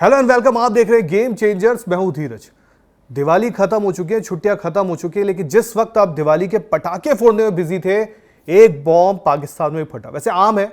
Hello and welcome. आप देख रहे हैं गेम चेंजर्स। मैं हूं धीरज। दिवाली खत्म हो चुकी है, छुट्टियां खत्म हो चुकी है, लेकिन जिस वक्त आप दिवाली के पटाखे फोड़ने में बिजी थे, एक बॉम्ब पाकिस्तान में फटा। वैसे आम है,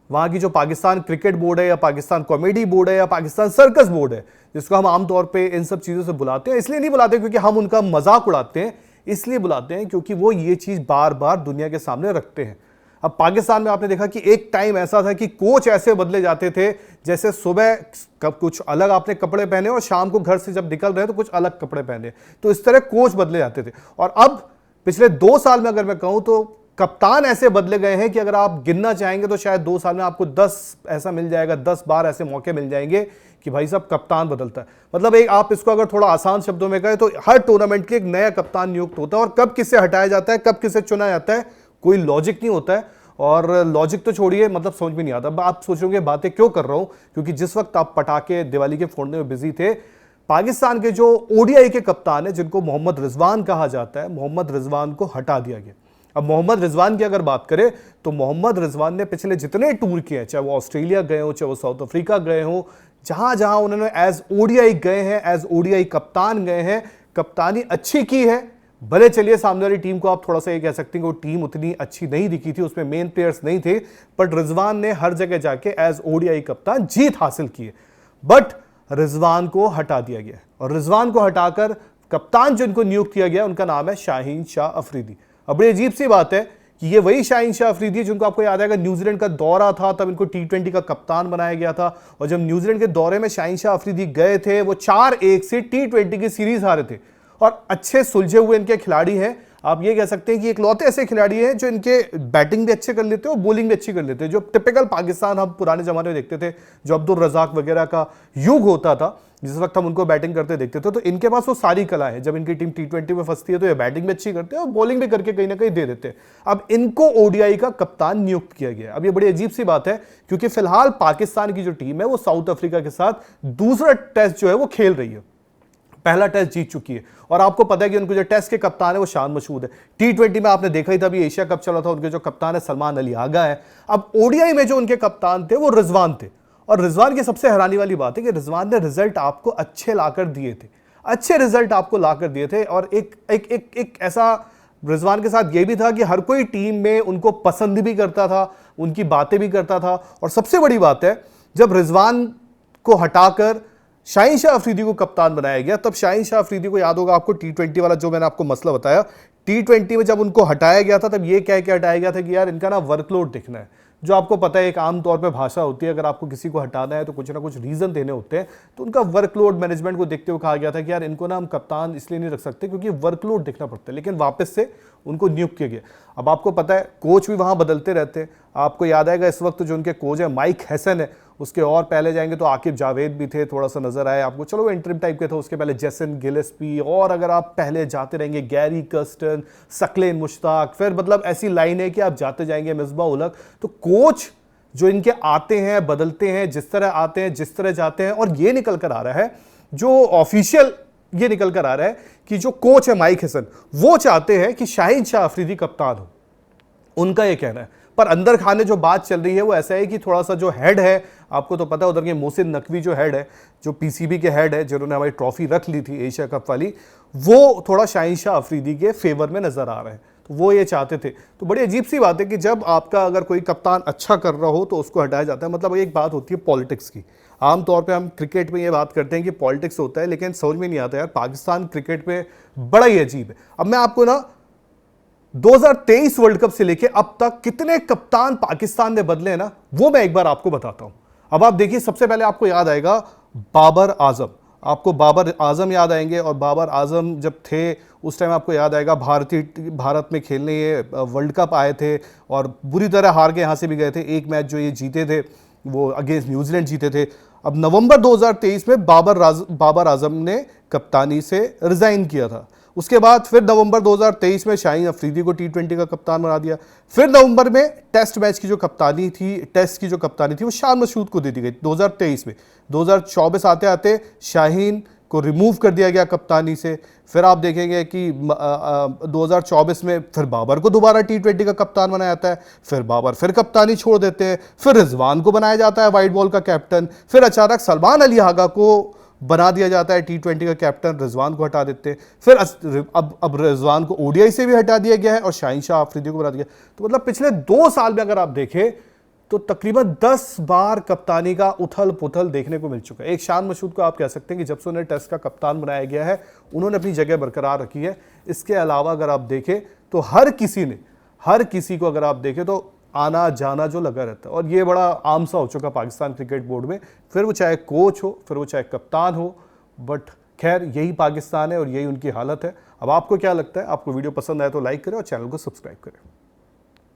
वहां की जो पाकिस्तान क्रिकेट बोर्ड है या पाकिस्तान कॉमेडी बोर्ड है या पाकिस्तान सर्कस बोर्ड है, जिसको हम आमतौर पर इन सब चीजों से बुलाते हैं, इसलिए नहीं बुलाते क्योंकि हम उनका मजाक उड़ाते हैं, इसलिए बुलाते हैं क्योंकि वो ये चीज बार बार दुनिया के सामने रखते हैं। अब पाकिस्तान में आपने देखा कि एक टाइम ऐसा था कि कोच ऐसे बदले जाते थे जैसे सुबह कुछ अलग आपने कपड़े पहने और शाम को घर से जब निकल रहे हैं तो कुछ अलग कपड़े पहने। तो इस तरह कोच बदले जाते थे। और अब पिछले 2 साल में अगर मैं कहूं तो कप्तान ऐसे बदले गए हैं कि अगर आप गिनना चाहेंगे तो शायद 2 साल में आपको 10 ऐसा मिल जाएगा, 10 बार ऐसे मौके मिल जाएंगे कि भाई साहब कप्तान बदलता है। मतलब एक आप इसको अगर थोड़ा आसान शब्दों में कहें तो हर टूर्नामेंट के एक नया कप्तान नियुक्त होता है और कब किसे हटाया जाता है, कब किसे चुना जाता है, कोई लॉजिक नहीं होता है। और लॉजिक तो छोड़िए, मतलब समझ में नहीं आता। आप सोचोगे बातें क्यों कर रहा हूं, क्योंकि जिस वक्त आप पटाखे दिवाली के फोड़ने में बिजी थे, पाकिस्तान के जो ओडीआई के कप्तान है जिनको मोहम्मद रिजवान कहा जाता है, मोहम्मद रिजवान को हटा दिया गया। अब मोहम्मद रिजवान की अगर बात करें तो मोहम्मद रिजवान ने पिछले जितने टूर किए हैं, चाहे वो ऑस्ट्रेलिया गए हो, चाहे वो साउथ अफ्रीका गए हो, जहां जहां उन्होंने एज ओडीआई गए हैं, एज ओडीआई कप्तान गए हैं, कप्तानी अच्छी की है। भले चलिए सामने वाली टीम को आप थोड़ा सा ये कह सकते हैं कि वो टीम उतनी अच्छी नहीं दिखी थी, उसमें मेन प्लेयर्स नहीं थे, बट रिजवान ने हर जगह जाके एज ओडीआई कप्तान जीत हासिल की है। बट रिजवान को हटा दिया गया और रिजवान को हटाकर कप्तान जिनको नियुक्त किया गया उनका नाम है शाहीन शाह अफरीदी। अब बड़ी अजीब सी बात है कि ये वही शाहीन शाह अफरीदी जिनको आपको याद आएगा न्यूजीलैंड का दौरा था, तब इनको T20 का कप्तान बनाया गया था। और जब न्यूजीलैंड के दौरे में शाहीन शाह अफरीदी गए थे, वो 4-1 से T20 की सीरीज हारे थे और अच्छे सुलझे हुए इनके खिलाड़ी हैं। आप ये कह सकते हैं कि इकलौते ऐसे खिलाड़ी हैं जो इनके बैटिंग भी अच्छे कर लेते हैं और बॉलिंग भी अच्छी कर लेते हैं, जो टिपिकल पाकिस्तान हम पुराने जमाने में देखते थे, जो अब्दुल रजाक वगैरह का युग होता था, जिस वक्त हम उनको बैटिंग करते देखते थे। तो इनके पास वो सारी कला है। जब इनकी टीम T20 में फंसती है तो ये बैटिंग भी अच्छी करते हैं और बॉलिंग भी करके कहीं ना कहीं दे देते हैं। अब इनको ओडीआई का कप्तान नियुक्त किया गया। अब ये बड़ी अजीब सी बात है क्योंकि फिलहाल पाकिस्तान की जो टीम है वो साउथ अफ्रीका के साथ दूसरा टेस्ट जो है वो खेल रही है। पहला टेस्ट जीत चुकी है और आपको पता है कि उनको जो टेस्ट के कप्तान है वो शान मशहूद है। T20 में आपने देखा ही था, अभी एशिया कप चला था, उनके जो कप्तान है सलमान अली आगा है। अब ओडीआई में जो उनके कप्तान थे वो रिजवान थे। और रिजवान की सबसे हैरानी वाली बात है कि रिजवान ने रिजल्ट आपको अच्छे लाकर दिए थे, अच्छे रिजल्ट आपको लाकर दिए थे। और एक ऐसा रिजवान के साथ ये भी था कि हर कोई टीम में उनको पसंद भी करता था, उनकी बातें भी करता था। और सबसे बड़ी बात है, जब रिजवान को हटाकर शाहीन शाह अफरीदी को कप्तान बनाया गया, तब शाहीन शाह अफरीदी को याद होगा आपको T20 वाला जो मैंने आपको मसला बताया, T20 में जब उनको हटाया गया था तब ये कह के हटाया गया था कि यार इनका ना वर्कलोड दिखना है। जो आपको पता है एक आम तौर पे भाषा होती है, अगर आपको किसी को हटाना है तो कुछ ना कुछ रीजन देने होते हैं। तो उनका वर्कलोड मैनेजमेंट को देखते हुए कहा गया था कि यार इनको ना हम कप्तान इसलिए नहीं रख सकते क्योंकि वर्कलोड दिखना पड़ता है। लेकिन वापस से उनको नियुक्त किया गया। अब आपको पता है कोच भी वहां बदलते रहते हैं। आपको याद आएगा इस वक्त जो उनके कोच है माइक हैसन है, उसके और पहले जाएंगे तो आकिब जावेद भी थे, थोड़ा सा नजर आया आपको, चलो वो इंटरिम टाइप के थे। उसके पहले जेसन गिलेस्पी, और अगर आप पहले जाते रहेंगे गैरी कर्स्टन, सकलेन मुश्ताक, फिर मतलब ऐसी लाइन है कि आप जाते जाएंगे मिसबा उलग। तो कोच जो इनके आते हैं बदलते हैं, जिस तरह आते हैं जिस तरह जाते हैं। और ये निकल कर आ रहा है, जो ऑफिशियल ये निकल कर आ रहा है कि जो कोच है माइक हैसन वो चाहते हैं कि शाहीन शाह अफरीदी कप्तान हो, उनका ये कहना है। पर अंदर खाने जो बात चल रही है वो ऐसा है कि थोड़ा सा जो हेड है, आपको तो पता है उधर के मोहसिन नकवी जो हेड है, जो पीसीबी के हेड है, जिन्होंने हमारी ट्रॉफी रख ली थी एशिया कप वाली, वो थोड़ा शाहीन शाह अफरीदी के फेवर में नजर आ रहे हैं। तो वो ये चाहते थे। तो बड़ी अजीब सी बात है कि जब आपका अगर कोई कप्तान अच्छा कर रहा हो तो उसको हटाया जाता है। मतलब एक बात होती है पॉलिटिक्स की। आमतौर पे हम क्रिकेट में ये बात करते हैं कि पॉलिटिक्स होता है, लेकिन समझ में नहीं आता यार पाकिस्तान क्रिकेट में बड़ा ही अजीब है। अब मैं आपको ना 2023 वर्ल्ड कप से लेके अब तक कितने कप्तान पाकिस्तान ने बदले हैं ना, वो मैं एक बार आपको बताता हूं। अब आप देखिए, सबसे पहले आपको याद आएगा बाबर आजम, आपको बाबर आजम याद आएंगे। और बाबर आजम जब थे उस टाइम आपको याद आएगा भारत में खेलने ये वर्ल्ड कप आए थे और बुरी तरह हार के यहाँ से भी गए थे। एक मैच जो ये जीते थे वो अगेंस्ट न्यूजीलैंड जीते थे। अब नवंबर 2023 में बाबर आजम ने कप्तानी से रिजाइन किया था। उसके बाद फिर नवंबर 2023 में शाहीन अफरीदी को T20 का कप्तान बना दिया। फिर नवंबर में टेस्ट मैच की जो कप्तानी थी, टेस्ट की जो कप्तानी थी वो शान मशहूद को दे दी गई 2023 में। 2024 आते आते शाहीन उसको रिमूव कर दिया गया कप्तानी से। फिर आप देखेंगे कि 2024 में फिर बाबर को दोबारा T20 का कप्तान बनाया जाता है, फिर बाबर फिर कप्तानी छोड़ देते हैं, फिर रिजवान को बनाया जाता है वाइट बॉल का कैप्टन, फिर अचानक सलमान अली हागा को बना दिया जाता है T20 का कैप्टन, रिजवान को हटा देते हैं, फिर अब रिजवान को ODI से भी हटा दिया गया है और शाहीन शाह आफरीदी को बना दिया। तो मतलब पिछले 2 साल में अगर आप देखें तो तकरीबन 10 बार कप्तानी का उथल पुथल देखने को मिल चुका है। एक शान मशहूद को आप कह सकते हैं कि जब से उन्हें टेस्ट का कप्तान बनाया गया है उन्होंने अपनी जगह बरकरार रखी है। इसके अलावा अगर आप देखें तो हर किसी को अगर आप देखें तो आना जाना जो लगा रहता है, और ये बड़ा आम सा हो चुका पाकिस्तान क्रिकेट बोर्ड में, फिर वो चाहे कोच हो, फिर वो चाहे कप्तान हो। बट खैर यही पाकिस्तान है और यही उनकी हालत है। अब आपको क्या लगता है? आपको वीडियो पसंद आए तो लाइक करें और चैनल को सब्सक्राइब करें।